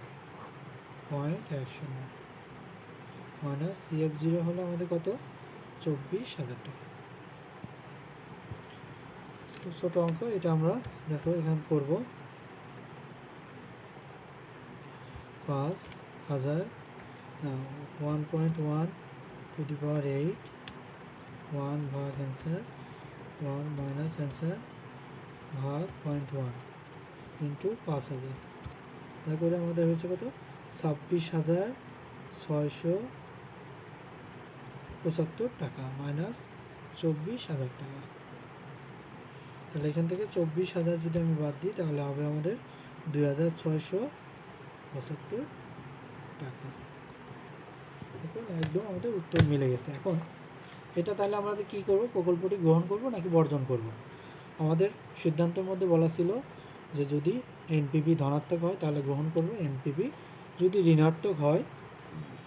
0.10 মাইনাস CF0 হলো আমাদের কত? 24,000 টাকা। খুব ছোটো অঙ্ক, এটা আমরা দেখো এখানে করব। 5,000 না 1.1 টু দি পাওয়ার 8, 1 ভাগ অ্যান্সার 1 মাইনাস অ্যান্সার ভাগ 0.1 ইন্টু 5,000, এটা করে আমাদের হয়েছে কত? 26,675 টাকা মাইনাস 24,000 টাকা। তাহলে এখান থেকে 24,000 যদি আমি বাদ দিই তাহলে হবে আমাদের 2,675 টাকা। দেখুন একদম আমাদের উত্তর মিলে গেছে। এখন এটা তাহলে আমাদের কী করব? প্রকল্পটি গ্রহণ করব নাকি বর্জন করব? আমাদের সিদ্ধান্তের মধ্যে বলা ছিল যে যদি NPV ধনাত্মক হয় তাহলে গ্রহণ করব, NPV যদি ঋণাত্মক হয়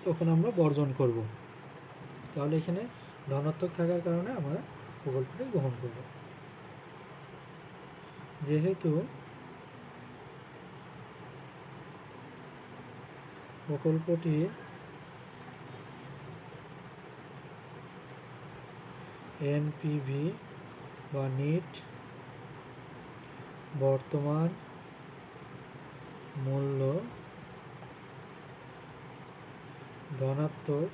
তখন আমরা বর্জন করব। তাহলে এখানে ধনাত্মক থাকার কারণে আমরা প্রকল্পটি গ্রহণ করব। যেহেতু প্রকল্পটির NPV বা নিট বর্তমান মূল্য ধনাত্মক,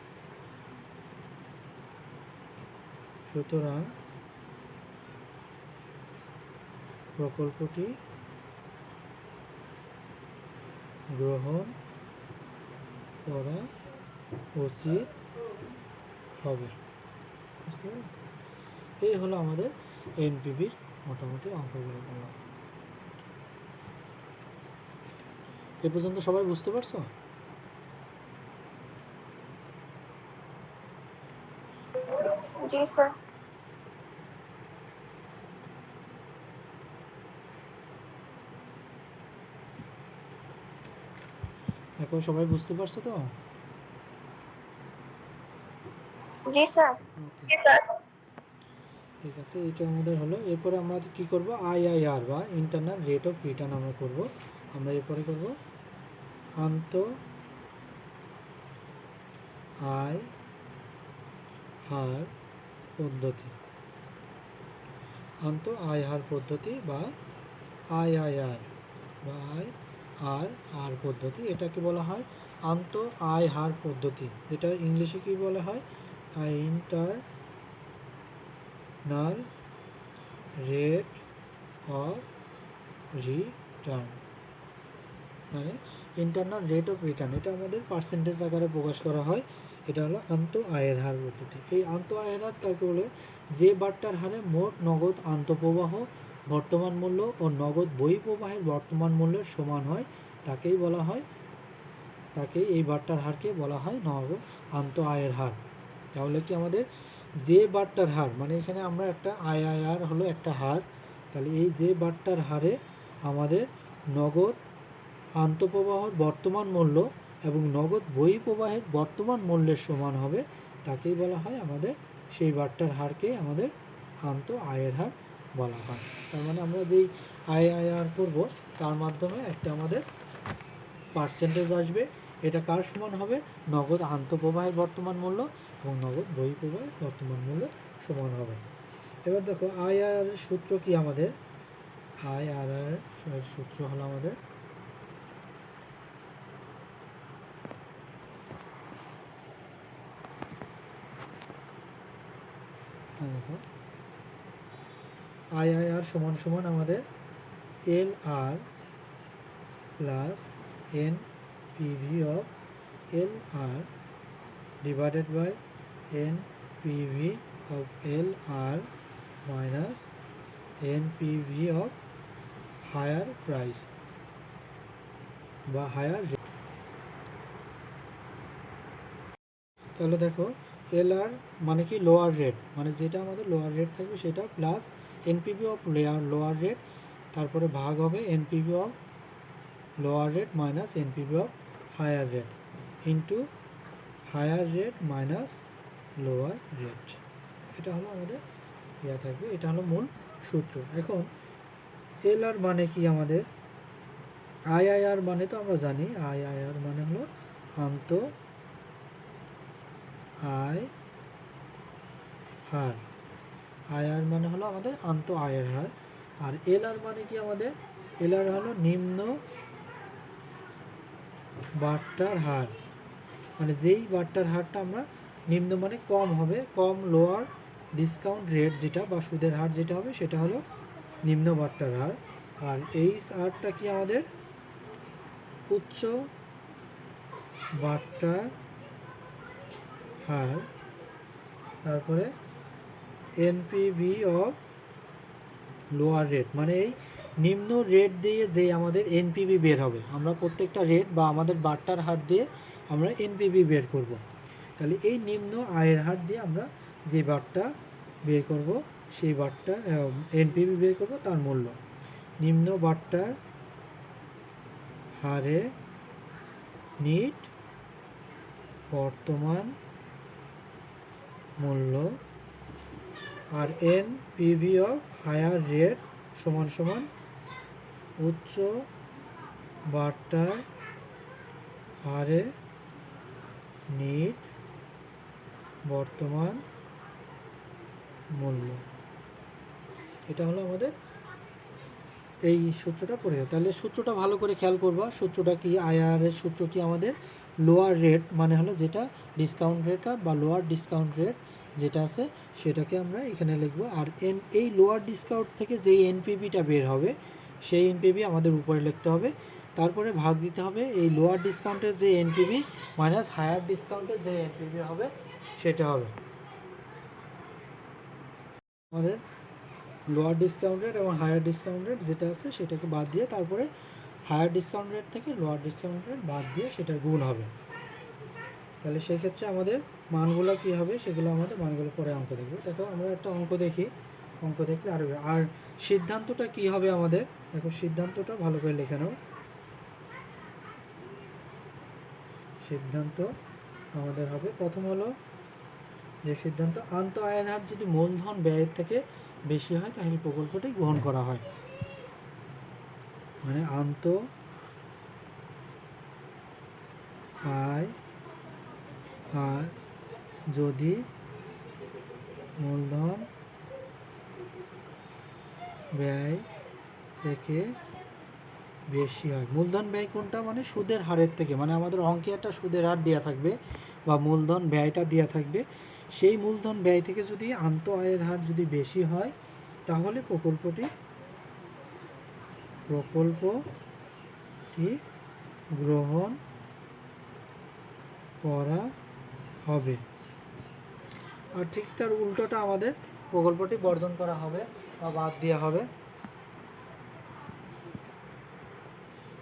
সুতরাং প্রকল্পটি গ্রহণ করা উচিত হবে। বুঝতে পারলে? এই হলো আমাদের এনপিভির মোটামুটি অঙ্কগুলো তোমরা এ পর্যন্ত সবাই বুঝতে পারছো? জি স্যার। এখন সবাই বুঝতে পারছো তো? জি স্যার। ওকে, জি স্যার। ঠিক আছে, এটা আমাদের হলো। এরপরে আমরা কি করব, আইআইআর বা ইন্টারনাল রেট অফ রিটার্ন আমরা করব। আমরা এরপরে করব আন্ত আয় হার পদ্ধতি, আন্ত আয় হার পদ্ধতি বা আইআইআর বা আইআরআর পদ্ধতি। এটাকে বলা হয় আন্ত আয় হার পদ্ধতি। এটা ইংলিশে কি বলা হয়, ইন্টারনাল রেট অফ রিটার্ন, মানে ইন্টারনাল রেট অফ রিটার্ন। এটা আমাদের পার্সেন্টেজ আকারে প্রকাশ করা হয়। এটা হলো আন্ত আয়ের হার পদ্ধতি। এই আন্ত আয়ের হার কাকে বলে, যে বার্তার হারে মোট নগদ আন্তঃপ্রবাহ বর্তমান মূল্য ও নগদ বহিঃপ্রবাহের বর্তমান মূল্যের সমান হয় তাকেই বলা হয়, তাকেই এই বার্তার হারকে বলা হয় নগদ আন্ত আয়ের হার। তাহলে কি আমাদের যে বার্তার হার, মানে এখানে আমরা একটা আইআইআর হলো একটা হার, তাহলে এই যে বার্তার হারে আমাদের নগদ আন্তঃপ্রবাহের বর্তমান মূল্য এবং নগদ বহিঃপ্রবাহের বর্তমান মূল্যের সমান হবে তাকেই বলা হয় আমাদের, সেই বার্তার হারকে আমাদের আন্ত আয়ের হার বলা হয়। তার মানে আমরা যেই আইআইআর করব তার মাধ্যমে একটা আমাদের পার্সেন্টেজ আসবে। এটা কার সমান হবে, নগদ আন্তঃপ্রবাহের বর্তমান মূল্য এবং নগদ বহিঃপ্রবাহের বর্তমান মূল্য সমান হবে। এবার দেখো আইআরআর এর সূত্র কি আমাদের, আইআরআর এর সূত্র হলো আমাদের দেখো আইআইআর সমান সমান আমাদের L R plus N PV of L R divided by N PV of L R minus N PV of higher price বা হায়ার রেট। তাহলে দেখো এল আর মানে কি লোয়ার রেট, মানে যেটা আমাদের লোয়ার রেট থাকবে সেটা, plus NPV of lower rate, তারপরে ভাগ হবে NPV of lower rate minus NPV of higher rate into higher rate minus lower rate. এটা হলো আমাদের ইয়া থাকবে, এটা হলো মূল সূত্র। এখন এল আর মানে কি আমাদের, আইআইআর মানে তো আমরা জানি, আইআইআর মানে হলো আন্ত আয় হার, আইআর মানে হলো আমাদের আন্ত আয়ের হার। আর এল আর মানে কি আমাদের, এল আর হলো নিম্ন বার্তার হার, মানে যেই বার্তার হারটা আমরা নিম্ন মানে কম হবে, কম, লোয়ার ডিসকাউন্ট রেট যেটা বা সুদের হার যেটা হবে সেটা হলো নিম্ন বার্তার হার। আর এইচ আরটা কি আমাদের উচ্চ বার্তার হার, তারপরে এনপিভি অফ লোয়ার রেট, মানে এই নিম্ন রেট দিয়ে যে আমাদের এনপিভি বের হবে, আমরা প্রত্যেকটা রেট বা আমাদের বার্তার হার দিয়ে আমরা এনপিভি বের করব। তাহলে এই নিম্ন আয়ের হার দিয়ে আমরা যে বারটা বের করব সেই বারটা এনপিভি বের করব, তার মূল্য নিম্ন বারটার হারে নিট বর্তমান মূল্য, আর এনপিভি অফ হায়ার রেট সমান সমান উচ্চ বার্তার হারে নিট বর্তমান মূল্য। এটা হলো আমাদের এই সূত্রটা পড়ে যাবে। তাহলে সূত্রটা ভালো করে খেয়াল করবা, সূত্রটা কি, আইআর এর সূত্র কি আমাদের, লোয়ার রেট মানে হলো যেটা ডিসকাউন্ট রেট বা লোয়ার ডিসকাউন্ট রেট যেটা আছে সেটাকে আমরা এখানে লিখব। আর এই লোয়ার ডিসকাউন্ট থেকে যেই এনপিভিটা বের হবে সেই এনপিভি আমাদের উপরে লিখতে হবে, তারপরে ভাগ দিতে হবে এই লোয়ার ডিসকাউন্টের যে এনপিভি মাইনাস হায়ার ডিসকাউন্টের যে এনপিভি হবে সেটা হবে। আমাদের লোয়ার ডিসকাউন্ট রেট এবং হায়ার ডিসকাউন্ট রেট যেটা আছে সেটাকে বাদ দিয়ে তারপরে হায়ার ডিসকাউন্ট রেট থেকে লোয়ার ডিসকাউন্ট রেট বাদ দিয়ে সেটার গুণ হবে। তাহলে সেক্ষেত্রে আমাদের মানগুলো কী হবে সেগুলো আমাদের মানগুলো পরে অঙ্ক দেখব। দেখো আমরা একটা অঙ্ক দেখি, অঙ্ক দেখলে আরও আর সিদ্ধান্তটা কী হবে আমাদের, দেখো সিদ্ধান্তটা ভালো করে লিখে নাও। সিদ্ধান্ত আমাদের হবে প্রথম হলো যে সিদ্ধান্ত আন্ত আয়ের হার যদি মূলধন ব্যয়ের থেকে বেশি হয় তাহলে প্রকল্পটি গ্রহণ করা হয়। মানে আন্ত আয় আর যদি মূলধন ব্যয় থেকে বেশি হয়, মূলধন ব্যয় কোনটা মানে সুদের হারের থেকে, মানে আমাদের অঙ্কে একটা সুদের হার দেওয়া থাকবে বা মূলধন ব্যয়টা দেওয়া থাকবে, সেই মূলধন ব্যয় থেকে যদি আন্ত আয়ের হার যদি বেশি হয় তাহলে প্রকল্পটি গ্রহণ করা হবে। আর ঠিক তার উল্টোটা আমাদের প্রকল্পটি বর্জন করা হবে বা বাদ দেওয়া হবে।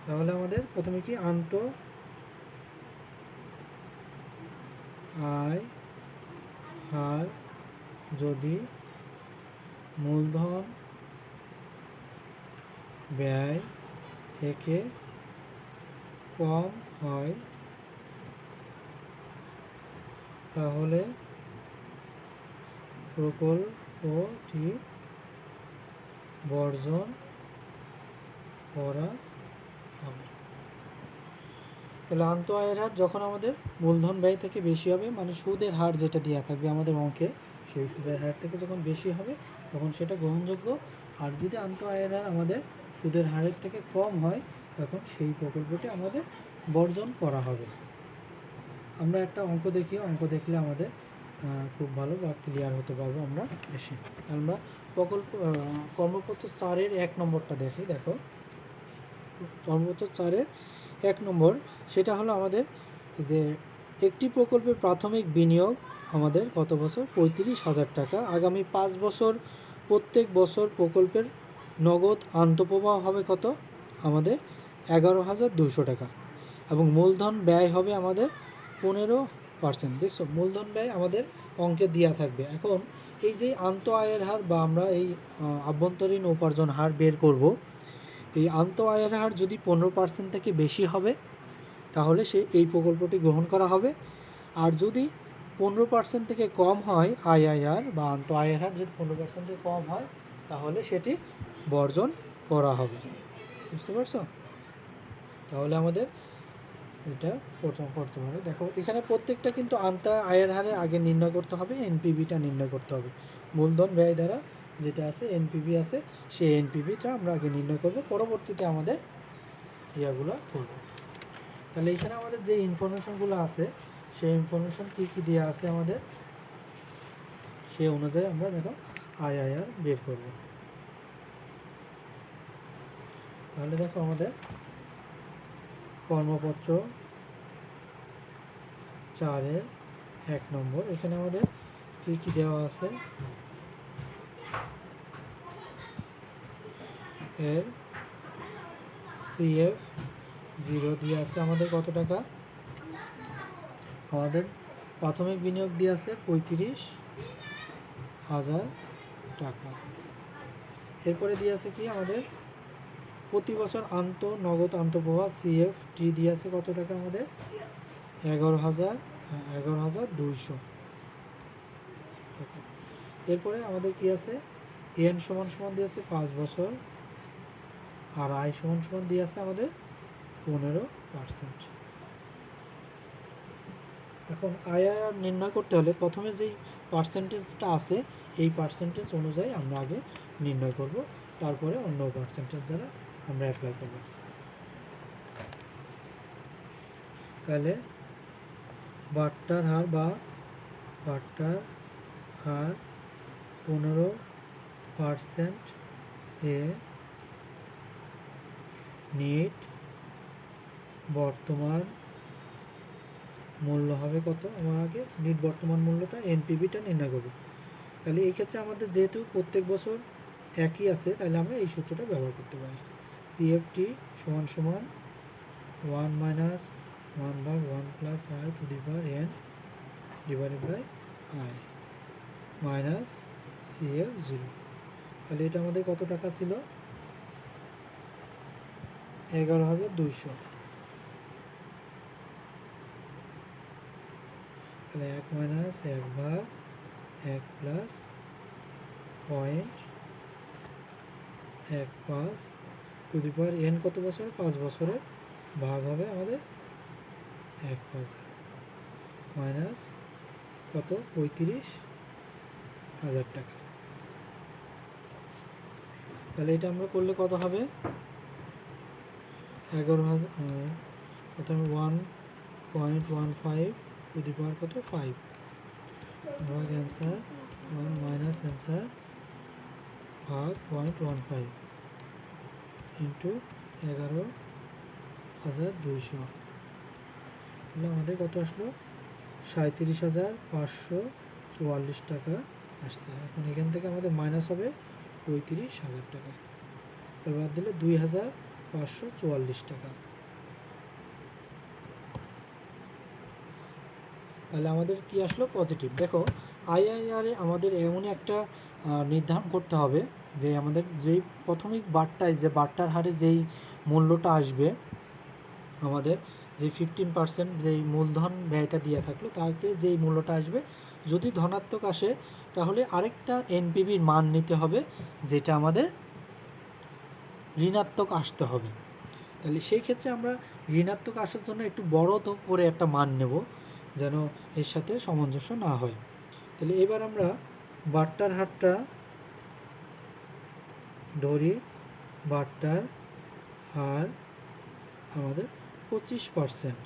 তাহলে আমাদের প্রথমে কি আন্ত আয় হার যদি মূলধন ব্যয় থেকে কম হয় তাহলে প্রকল্পটি বর্জন করা হবে। তাহলে আন্ত আয়ের হার যখন আমাদের মূলধন ব্যয় থেকে বেশি হবে, মানে সুদের হার যেটা দেওয়া থাকবে আমাদের অঙ্কে, সেই সুদের হার থেকে যখন বেশি হবে তখন সেটা গ্রহণযোগ্য। আর যদি আন্ত আয়ের হার আমাদের সুদের হারের থেকে কম হয় তখন সেই প্রকল্পটি আমাদের বর্জন করা হবে। আমরা একটা অঙ্ক দেখি, অঙ্ক দেখলে আমাদের খুব ভালো বা ক্লিয়ার হতে পারবো আমরা বেশি। আমরা কর্মপত্র 4-এর 1 নম্বরটা দেখি। দেখো কর্মপত্র 4-এর 1 নম্বর, সেটা হলো আমাদের যে একটি প্রকল্পের প্রাথমিক বিনিয়োগ আমাদের কত বছর, 35,000 টাকা। আগামী 5 বছর প্রত্যেক বছর প্রকল্পের নগদ আন্তঃপ্রবাহ হবে কত আমাদের, 11,200 টাকা। এবং মূলধন ব্যয় হবে আমাদের 15%। দেখছো মূলধন ব্যয় আমাদের অঙ্কে দেওয়া থাকবে। এখন এই যে আন্ত আয়ের হার বা আমরা এই আভ্যন্তরীণ উপার্জন হার বের করব, এই আন্ত আয়ের হার যদি 15% থেকে বেশি হবে তাহলে এই প্রকল্পটি গ্রহণ করা হবে। আর যদি 15% থেকে কম হয় আইআইআর বা আন্ত আয়ের হার যদি 15% থেকে কম হয় তাহলে সেটি বর্জন করা হবে। বুঝতে পারছো? তাহলে আমাদের এটা প্রথম করতে হবে। দেখো এখানে প্রত্যেকটা কিন্তু আন্ত আয়ের হারে আগে নির্ণয় করতে হবে, এনপিভিটা নির্ণয় করতে হবে। মূলধন ব্যয় দ্বারা যেটা আছে এনপিভি আছে, সেই এনপিভিটা আমরা আগে নির্ণয় করব, পরবর্তীতে আমাদের ইয়াগুলো করব। তাহলে এখানে আমাদের যে ইনফরমেশনগুলো আছে সেই ইনফরমেশন কী কী দেওয়া আছে আমাদের, সেই অনুযায়ী আমরা দেখো আইআইআর বের করব। তাহলে দেখো আমাদের কর্মপত্র 4-এর 1 নম্বর, এখানে আমাদের কী কী দেওয়া আছে, এর CF 0 দিয়ে আছে আমাদের কত টাকা, আমাদের প্রাথমিক বিনিয়োগ দিয়ে আছে 35,000 টাকা। এরপরে দিয়ে আছে কি আমাদের প্রতি বছর নগদ আন্তঃপ্রবাহ CFT দিয়ে আছে কত টাকা আমাদের, 11,200 টাকা। এরপরে আমাদের কি আছে, এন সমান সমান দিয়ে আছে 5 বছর, আর আয় সমান সমান দিয়ে আছে আমাদের 15%। এখন আইআইআর নির্ণয় করতে হলে প্রথমে যেই পার্সেন্টেজটা আছে এই পার্সেন্টেজ অনুযায়ী আমরা আগে নির্ণয় করব, তারপরে অন্য পার্সেন্টেজ দ্বারা আমরা অ্যাপ্লাই করব। তাহলে বাট্টার হার 15% এ নিট বর্তমান মূল্য হবে কত, আমার আগে নিট বর্তমান মূল্যটা এনপিভিটা নির্ণয় করব। তাহলে এই ক্ষেত্রে আমাদের যেহেতু প্রত্যেক বছর একই আছে, তাহলে আমরা এই সূত্রটা ব্যবহার করতে পারি। সিএফটি সমান সমান 1 minus 1/1 + i⁴n divided by i minus CF0। তাহলে এটা আমাদের কত টাকা ছিল? 11,200। তাহলে 1 মাইনাস 1/1 প্লাস 0.15 কত বছর? 5 বছরের ভাগ হবে আমাদের 1/5 মাইনাস কত? 35,000 টাকা। তাহলে এটা আমরা করলে কত হবে? 11,000 প্রথমে 1.15 টু দি পাওয়ার কত? 5 ভাগ অ্যান্সার 1 মাইনাস অ্যান্সার ভাগ 0.15 ইন্টু 11,200। তাহলে আমাদের কত আসলো? 37,544 টাকা আসছে। এখন এখান থেকে আমাদের মাইনাস হবে 35,000 টাকা। তাহলে বাদ দিলে 2,544 টাকা। তাহলে আমাদের কি আসলো? পজিটিভ। দেখো আইআইআরে আমাদের এমনই একটা নির্ধারণ করতে হবে যে আমাদের যেই প্রাথমিক বারটায় যে বারটার হারে যেই মূল্যটা আসবে, আমাদের যে 15% যেই মূলধন ব্যয়টা দিয়ে থাকলো তাতে যেই মূল্যটা আসবে, যদি ধনাত্মক আসে তাহলে আরেকটা এনপিভির মান নিতে হবে যেটা আমাদের ঋণাত্মক আসতে হবে। তাহলে সেই ক্ষেত্রে আমরা ঋণাত্মক আসার জন্য একটু বড় তো করে একটা মান নেব যেন এর সাথে সামঞ্জস্য না হয়। তাহলে এবার আমরা বারটার হারটা ধরি। বারটার হার আমাদের 25%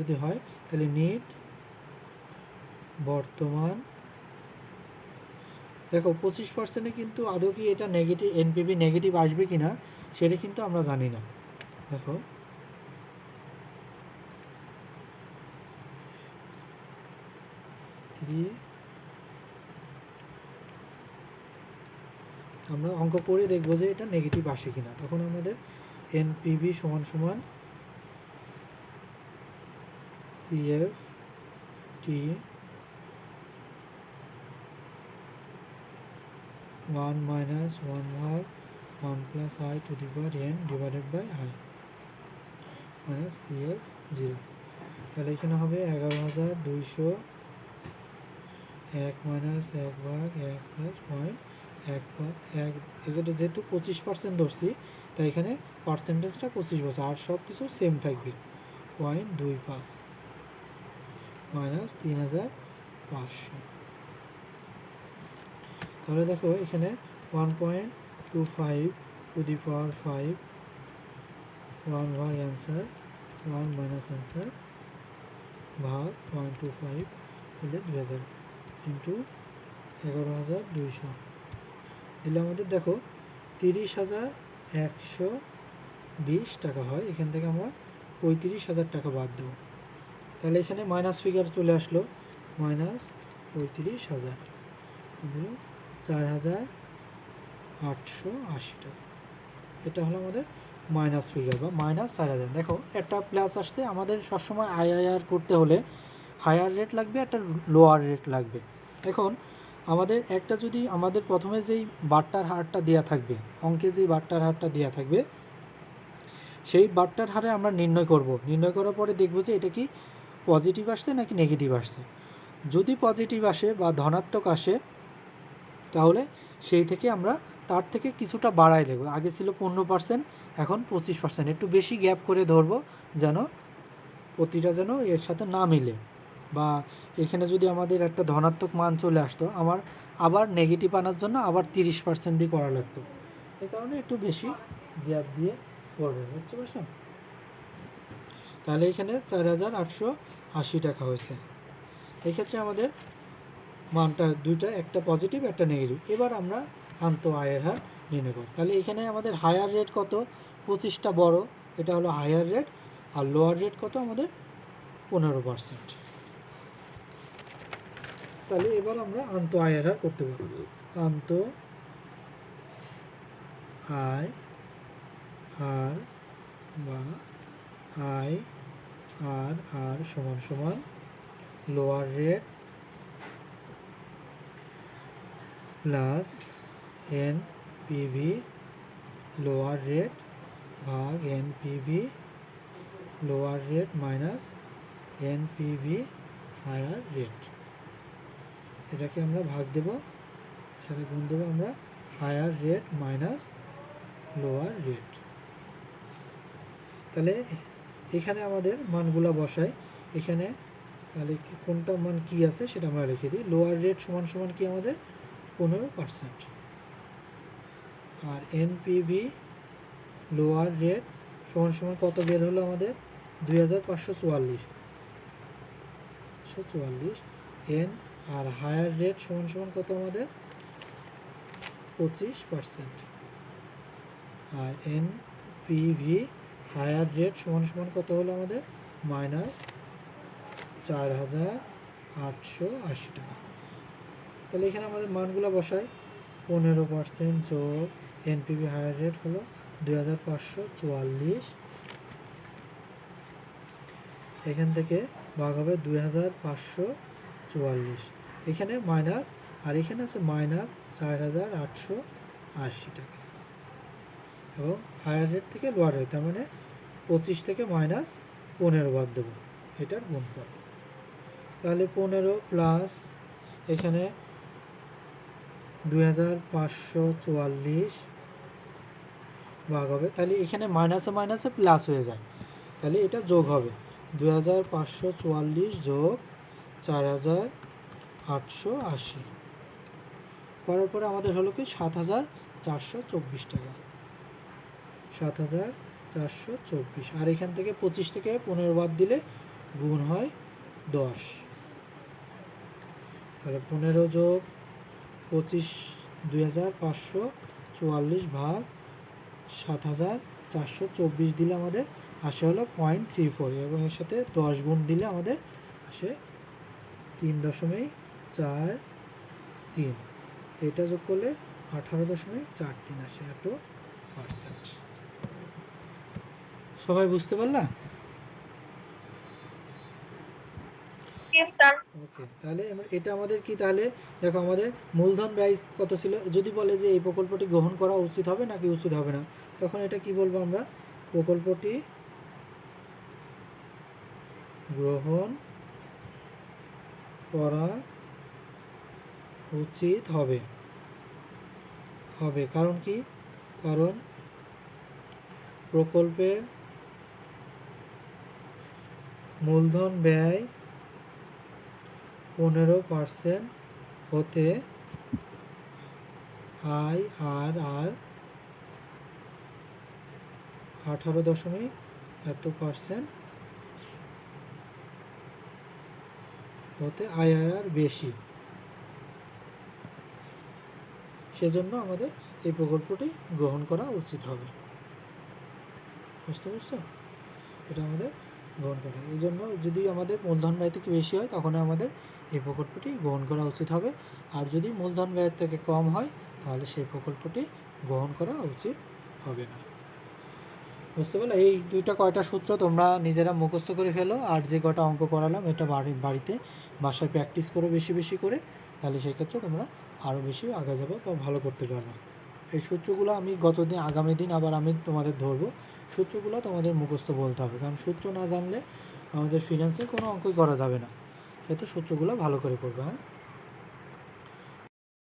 যদি হয় তাহলে নেট বর্তমান, দেখো 25%-এ কিন্তু আদৌ কি এটা নেগেটিভ এনপিভি নেগেটিভ আসবে কি না সেটা কিন্তু আমরা জানি না। দেখো আমরা অঙ্ক করে দেখবো যে এটা নেগেটিভ আসে কিনা। তখন আমাদের এনপিভি সমান সমান CFT 1 minus 1/1 plus i⁴n divided by i minus CF0। তাহলে এখানে হবে 11,200 1 মাইনাস 1/1 প্লাস 0.1 এখানে যেহেতু 25% ধরছি তাই এখানে পার্সেন্টেজটা 25 বছর আর সব কিছু সেম থাকবে 0.25 মাইনাস 3,500। তাহলে দেখো এখানে 1.25 টু দি পাওয়ার 5 1 ভাগ অ্যান্সার 1 মাইনাস অ্যান্সার ভাগ 0.25 দিলে 2,000 ইন্টু 11,200 দিলে আমাদের দেখো 30,120 টাকা হয়। এখান থেকে আমরা 35,000 টাকা বাদ দেবো। তাহলে এখানে মাইনাস ফিগার চলে আসলো, মাইনাস 35,000 দিল 4,880 টাকা। এটা হলো আমাদের মাইনাস ফিগার বা মাইনাস 4,000। দেখো একটা প্লাস আসছে, আমাদের সবসময় আইআইআর করতে হলে হায়ার রেট লাগবে, একটা লোয়ার রেট লাগবে। এখন আমাদের একটা যদি আমাদের প্রথমে যেই বারটার হারটা দেওয়া থাকবে, অঙ্কে যেই বারটার হারটা দেওয়া থাকবে সেই বারটার হারে আমরা নির্ণয় করব। নির্ণয় করার পরে দেখব যে এটা কি পজিটিভ আসছে নাকি নেগেটিভ আসছে। যদি পজিটিভ আসে বা ধনাত্মক আসে তাহলে সেই থেকে আমরা তার থেকে কিছুটা বাড়াই দেবো। আগে ছিল 15%, এখন 25%। একটু বেশি গ্যাপ করে ধরবো যেন প্রতিটা যেন এর সাথে না মিলে। বা এখানে যদি আমাদের একটা ধনাত্মক মান চলে আসতো, আমার আবার নেগেটিভ আনার জন্য আবার 30% দিয়ে করা লাগতো। এই কারণে একটু বেশি গ্যাপ দিয়ে করবে, বুঝতে পারছো? তাহলে এখানে 4,880 টাকা হয়েছে। এক্ষেত্রে আমাদের মানটা দুইটা, একটা পজিটিভ একটা নেগেটিভ। এবার আমরা আন্ত আয়ের হার নির্ণয় করব। তাহলে এখানে আমাদের হায়ার রেট কত? 25টা বড়, এটা হলো হায়ার রেট। আর লোয়ার রেট কত আমাদের? 15%। তাহলে এবার আমরা আন্ত আয় আর হার করতে পারবো। আন্ত আয় হার বা আই আর আর সমান সমান lower rate plus NPV lower rate ভাগ NPV lower rate minus NPV higher rate. এটাকে আমরা ভাগ দেব, সাথে গুণ দেবো আমরা higher rate minus lower rate. তাহলে এখানে আমাদের মানগুলো বসাই। এখানে তাহলে কোনটা মান কি আছে সেটা আমরা লিখে দিই। লোয়ার রেট সমান সমান কি আমাদের 15%, আর এনপিভি লোয়ার রেট সমান সমান কত বের হলো আমাদের 2544 এন, আর হায়ার রেট সমান সমান কত আমাদের 25%, আর এনপিভি হায়ার রেট সমান সমান কত হলো আমাদের -4880 টাকা। তাহলে এখানে আমাদের মানগুলো বসাই। 15% যোগ এনপিভি হায়ার রেট হলো 2544, এখান থেকে ভাগ হবে 2544, এখানে মাইনাস, আর এখানে আছে -4880 টাকা, এবং হায়ার রেট থেকে লোয়ার রেট, তার মানে 25 থেকে -15 বাদ দেবো, এটার গুণফল। তাহলে 15 প্লাস এখানে 2544 ভাগ হবে, তাহলে এখানে মাইনাসে মাইনাসে প্লাস হয়ে যায়, তাহলে এটা যোগ হবে 2544 যোগ 4880 করার পরে আমাদের হলো কি 7424 টাকা, 7424। আর এখান থেকে 25 থেকে 15 বাদ দিলে গুণ হয় 10, তাহলে 15 যোগ 25 2544 ভাগ 7424 দিলে আমাদের আসে হলো 0.34, এবং এর সাথে 10 গুণ দিলে আমাদের আসে 3.43, এটা যোগ করলে 18.43 আসে, এত %। সবাই বুঝতে পারলা? ওকে, তাহলে এটা আমাদের কি, তাহলে দেখো আমাদের মূলধন ব্যয় কত ছিল। যদি বলে যে এই প্রকল্পটি গ্রহণ করা উচিত হবে নাকি উচিত হবে না, তখন এটা কি বলবো আমরা, প্রকল্পটি গ্রহণ করা উচিত হবে। কারণ কি, কারণ প্রকল্পের মূলধন ব্যয় 15% হতে আয় আর 18% হতে আয় আর বেশি, সেজন্য আমাদের এই প্রকল্পটি গ্রহণ করা উচিত হবে। বুঝতে পারছো? এটা আমাদের গ্রহণ করা, এই জন্য যদি আমাদের মূলধন ব্যয় থেকে বেশি হয় তখন আমাদের এই প্রকল্পটি গ্রহণ করা উচিত হবে, আর যদি মূলধন ব্যয়ের থেকে কম হয় তাহলে সেই প্রকল্পটি গ্রহণ করা উচিত হবে না। বুঝতে পারলে? এই দুইটা কয়টা সূত্র তোমরা নিজেরা মুখস্থ করে ফেলো, আর যে কটা অঙ্ক করালাম এটা বাড়িতে বাসায় প্র্যাকটিস করো বেশি বেশি করে, তাহলে সেক্ষেত্রে তোমরা আরও বেশি আগে যাবে বা ভালো করতে পারবে। এই সূত্রগুলো আমি আগামী দিন আবার আমি তোমাদের ধরবো, সূত্রগুলো তোমাদের মুখস্থ বলতে হবে, কারণ সূত্র না জানলে আমাদের ফিনান্সে কোনো অঙ্কই করা যাবে না। এতে সূত্রগুলো ভালো করে করবে। হ্যাঁ।